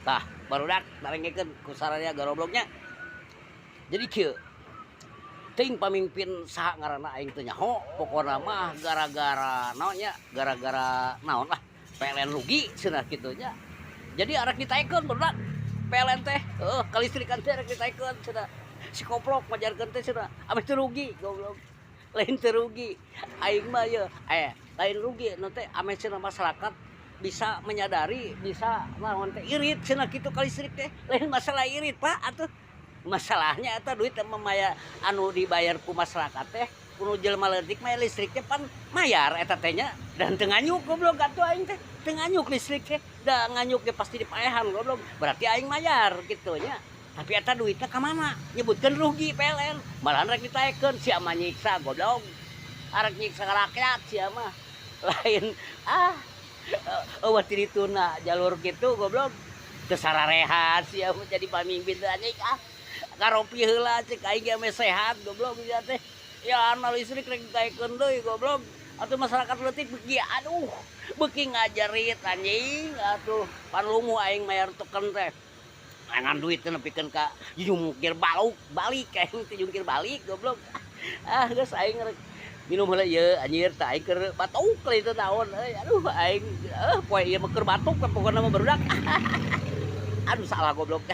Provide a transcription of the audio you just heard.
Tah barudak narengkeun ku sararea garoblognya. Jadi kieu ting pamimpin saha ngaranna aing teu nyaho pokona mah gara-gara naon nya gara-gara naon lah PLN rugi cenah kitu nya. Jadi arek ditaekeun barudak PLN teh kalistrikan teh arek ditaekeun cenah. Si koplok ngajarkeun teh cenah ame teu rugi goblok. Lain teu rugi. Aing mah ye lain rugi nu teh ame cenah masyarakat bisa menyadari bisa naon teh irit cenah kitu kalistrik teh. Lain masalah irit Pak atuh. Masalahnya eta duit maya anu dibayar ku masyarakat teh kudu jelema leutik mah listrik teh pan mayar eta teh nya dan teu nganyuk goblok atuh aing teh teu nganyuk listrik teh da nganyuk ge pasti dipaehan goblok berarti aing mayar kitu nya tapi eta duitnya ka mana nyebutkeun rugi PLN malahan rek ditaekeun sia mah nyiksa goblok arek nyiksa rakyat sia mah lain eueuh ti dituna jalur kitu goblok teu sararehat sia jadi pamimpin teh anjing karopi heula cek aing ge ame sehat goblok bisa teh ya ana listrik rek ditaekeun deui goblok atuh masyarakat leutik beuki aduh beuki ngajarit anjing atuh pan lumuh aing mayar token teh ngan duit teh nepikeun ka jungkir balik aing teh jungkir balik goblok geus aing rek minum heula ieu anjir teh aing keur batuk itu naon aduh aing poe ieu mah keur batuk pokona mah barudak aduh salah goblok.